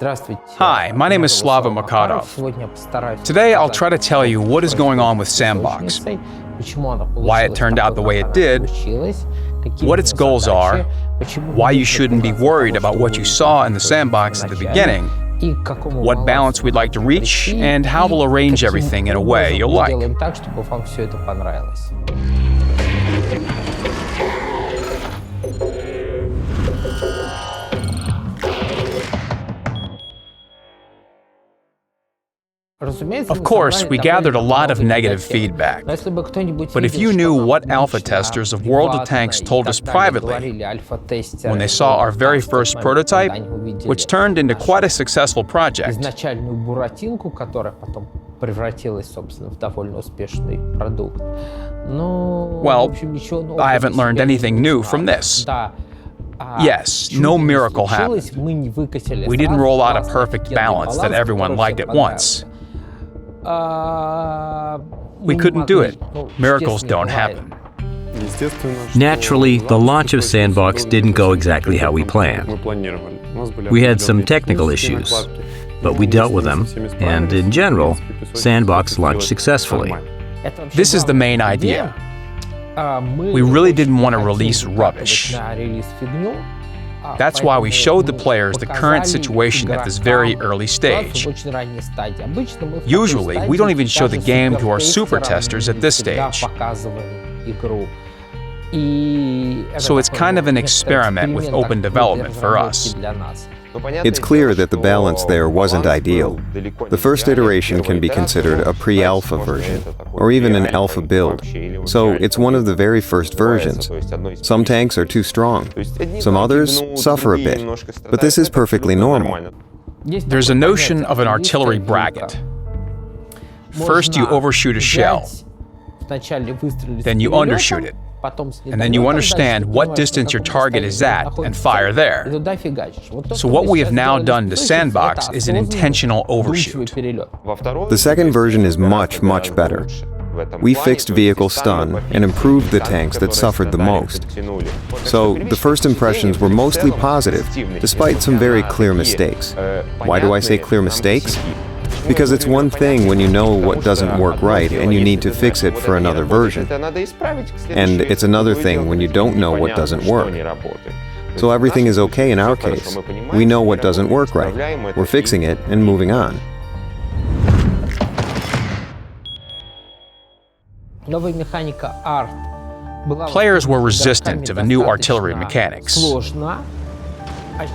Hi, my name is Slava Makarov. Today I'll try to tell you what is going on with Sandbox, why it turned out the way it did, what its goals are, why you shouldn't be worried about what you saw in the Sandbox at the beginning, what balance we'd like to reach, and how we'll arrange everything in a way you'll like. Of course, we gathered a lot of negative feedback. But if you knew what alpha testers of World of Tanks told us privately when they saw our very first prototype, which turned into quite a successful project. Well, I haven't learned anything new from this. Yes, no miracle happened. We didn't roll out a perfect balance that everyone liked at once. We couldn't do it. Miracles don't happen. Naturally, the launch of Sandbox didn't go exactly how we planned. We had some technical issues, but we dealt with them, and in general, Sandbox launched successfully. This is the main idea. We really didn't want to release rubbish. That's why we showed the players the current situation at this very early stage. Usually, we don't even show the game to our super testers at this stage. So it's kind of an experiment with open development for us. It's clear that the balance there wasn't ideal. The first iteration can be considered a pre-alpha version, or even an alpha build. So it's one of the very first versions. Some tanks are too strong. Some others suffer a bit. But this is perfectly normal. There's a notion of an artillery bracket. First you overshoot a shell, then you undershoot it, and then you understand what distance your target is at and fire there. So what we have now done to Sandbox is an intentional overshoot. The second version is much, much better. We fixed vehicle stun and improved the tanks that suffered the most. So the first impressions were mostly positive, despite some very clear mistakes. Why do I say clear mistakes? Because it's one thing when you know what doesn't work right and you need to fix it for another version. And it's another thing when you don't know what doesn't work. So everything is okay in our case. We know what doesn't work right. We're fixing it and moving on. Players were resistant to the new artillery mechanics.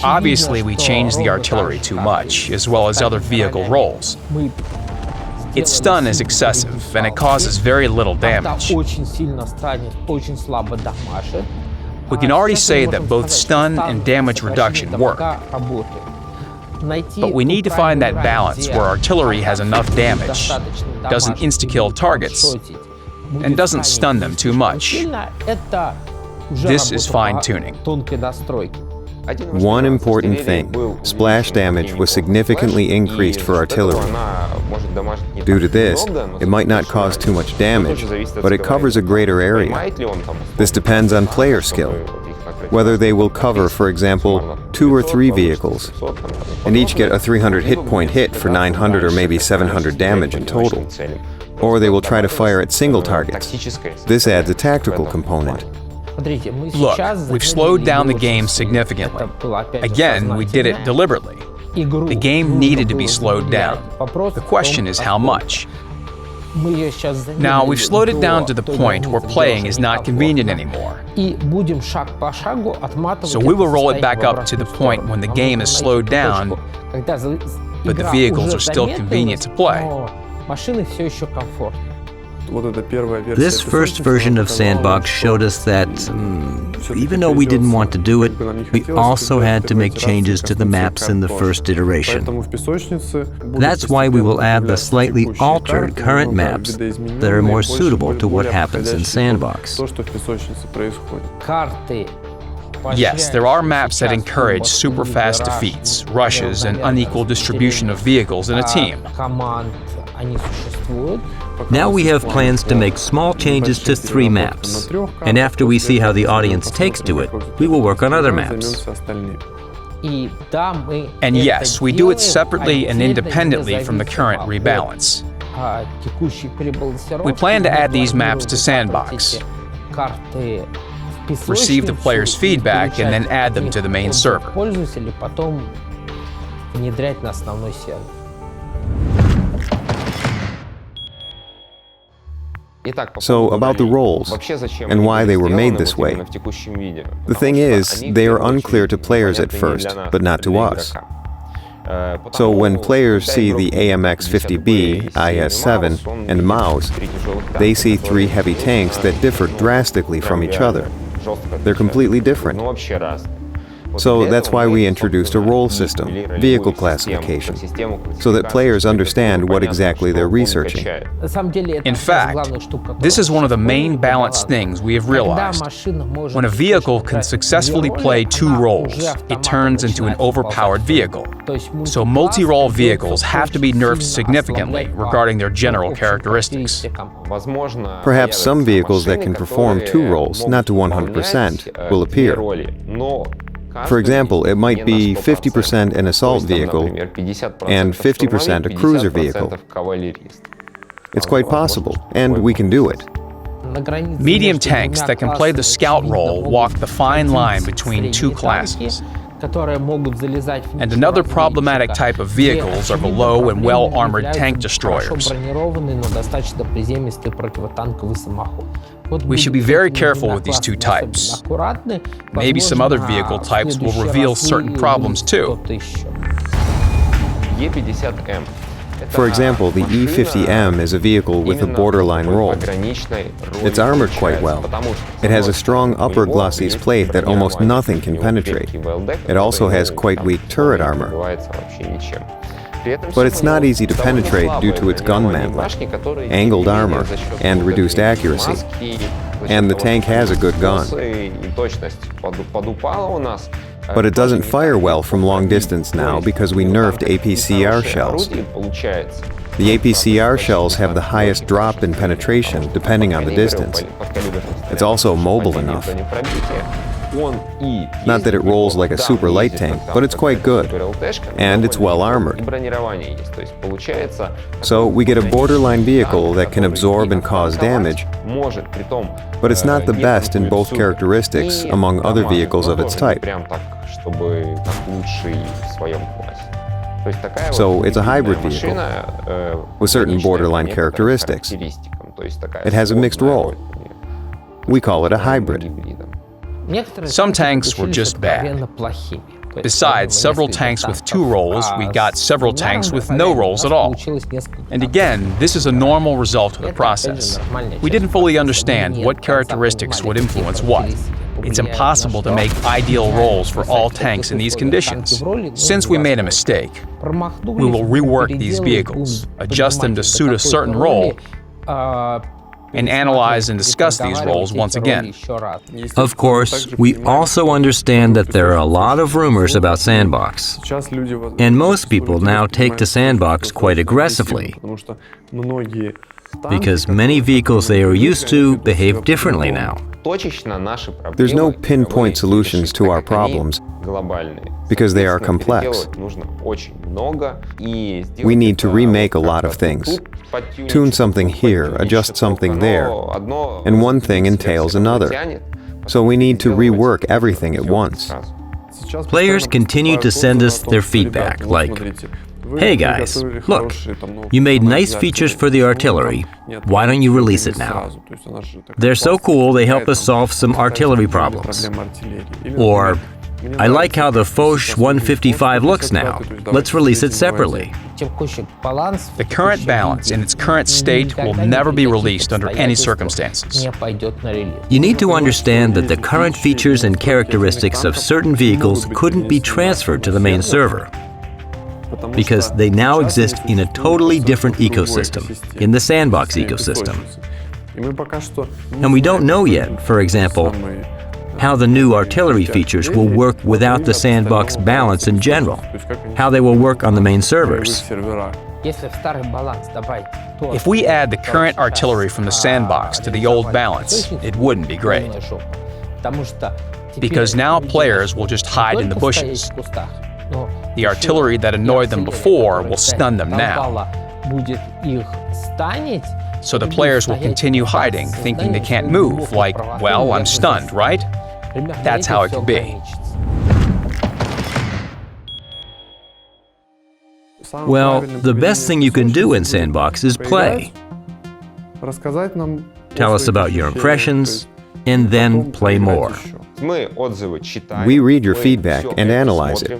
Obviously, we changed the artillery too much, as well as other vehicle roles. Its stun is excessive, and it causes very little damage. We can already say that both stun and damage reduction work. But we need to find that balance where artillery has enough damage, doesn't insta-kill targets, and doesn't stun them too much. This is fine-tuning. One important thing, splash damage was significantly increased for artillery. Due to this, it might not cause too much damage, but it covers a greater area. This depends on player skill, whether they will cover, for example, 2 or 3 vehicles, and each get a 300 hit point hit for 900 or maybe 700 damage in total. Or they will try to fire at single targets. This adds a tactical component. Look, we've slowed down the game significantly. Again, we did it deliberately. The game needed to be slowed down. The question is how much. Now, we've slowed it down to the point where playing is not convenient anymore. So we will roll it back up to the point when the game is slowed down, but the vehicles are still convenient to play. This first version of Sandbox showed us that, even though we didn't want to do it, we also had to make changes to the maps in the first iteration. That's why we will add the slightly altered current maps that are more suitable to what happens in Sandbox. Yes, there are maps that encourage super fast defeats, rushes, and unequal distribution of vehicles in a team. Now we have plans to make small changes to 3 maps, and after we see how the audience takes to it, we will work on other maps. And yes, we do it separately and independently from the current rebalance. We plan to add these maps to Sandbox, receive the player's feedback, and then add them to the main server. So, about the roles, and why they were made this way. The thing is, they are unclear to players at first, but not to us. So when players see the AMX-50B, IS-7, and Maus, they see three heavy tanks that differ drastically from each other. They're completely different. So that's why we introduced a role system, vehicle classification, so that players understand what exactly they're researching. In fact, this is one of the main balance things we have realized. When a vehicle can successfully play two roles, it turns into an overpowered vehicle. So multi-role vehicles have to be nerfed significantly regarding their general characteristics. Perhaps some vehicles that can perform two roles, not to 100%, will appear. For example, it might be 50% an assault vehicle and 50% a cruiser vehicle. It's quite possible, and we can do it. Medium tanks that can play the scout role walk the fine line between two classes. And another problematic type of vehicles are the low and well-armored tank destroyers. We should be very careful with these two types. Maybe some other vehicle types will reveal certain problems too. For example, the E-50M is a vehicle with a borderline role. It's armored quite well. It has a strong upper glacis plate that almost nothing can penetrate. It also has quite weak turret armor. But it's not easy to penetrate due to its gun mantling, angled armor, and reduced accuracy. And the tank has a good gun. But it doesn't fire well from long distance now because we nerfed APCR shells. The APCR shells have the highest drop in penetration depending on the distance. It's also mobile enough. Not that it rolls like a super light tank, but it's quite good. And it's well armored. So we get a borderline vehicle that can absorb and cause damage, but it's not the best in both characteristics among other vehicles of its type. So it's a hybrid vehicle with certain borderline characteristics. It has a mixed role. We call it a hybrid. Some tanks were just bad. Besides several tanks with two roles, we got several tanks with no roles at all. And again, this is a normal result of the process. We didn't fully understand what characteristics would influence what. It's impossible to make ideal roles for all tanks in these conditions. Since we made a mistake, we will rework these vehicles, adjust them to suit a certain role, and analyze and discuss these roles once again. Of course, we also understand that there are a lot of rumors about Sandbox. And most people now take to Sandbox quite aggressively, because many vehicles they are used to behave differently now. There's no pinpoint solutions to our problems because they are complex. We need to remake a lot of things, tune something here, adjust something there, and one thing entails another. So we need to rework everything at once. Players continue to send us their feedback, like, "Hey guys, look, you made nice features for the artillery. Why don't you release it now? They're so cool, they help us solve some artillery problems." Or, "I like how the Foch 155 looks now. Let's release it separately." The current balance in its current state will never be released under any circumstances. You need to understand that the current features and characteristics of certain vehicles couldn't be transferred to the main server, because they now exist in a totally different ecosystem, in the Sandbox ecosystem. And we don't know yet, for example, how the new artillery features will work without the Sandbox balance in general, how they will work on the main servers. If we add the current artillery from the Sandbox to the old balance, it wouldn't be great. because now players will just hide in the bushes. The artillery that annoyed them before will stun them now. So the players will continue hiding, thinking they can't move, like, well, I'm stunned, right? That's how it could be. Well, the best thing you can do in Sandbox is play. Tell us about your impressions, and then play more. We read your feedback and analyze it.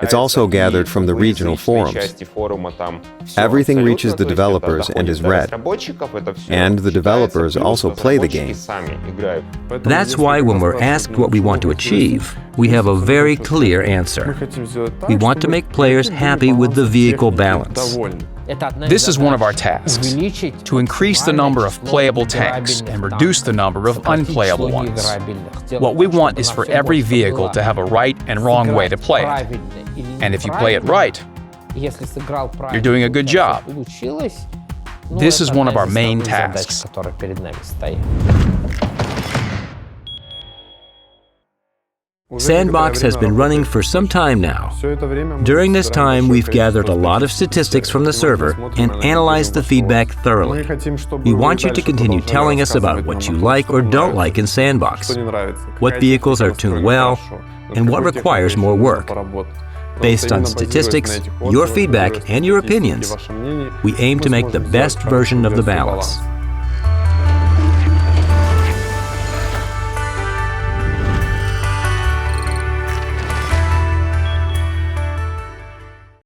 It's also gathered from the regional forums. Everything reaches the developers and is read. And the developers also play the game. That's why when we're asked what we want to achieve, we have a very clear answer. We want to make players happy with the vehicle balance. This is one of our tasks, to increase the number of playable tanks and reduce the number of unplayable ones. What we want is for every vehicle to have a right and wrong way to play it. And if you play it right, you're doing a good job. This is one of our main tasks. Sandbox has been running for some time now. During this time, we've gathered a lot of statistics from the server and analyzed the feedback thoroughly. We want you to continue telling us about what you like or don't like in Sandbox, what vehicles are tuned well, and what requires more work. Based on statistics, your feedback, and your opinions, we aim to make the best version of the balance.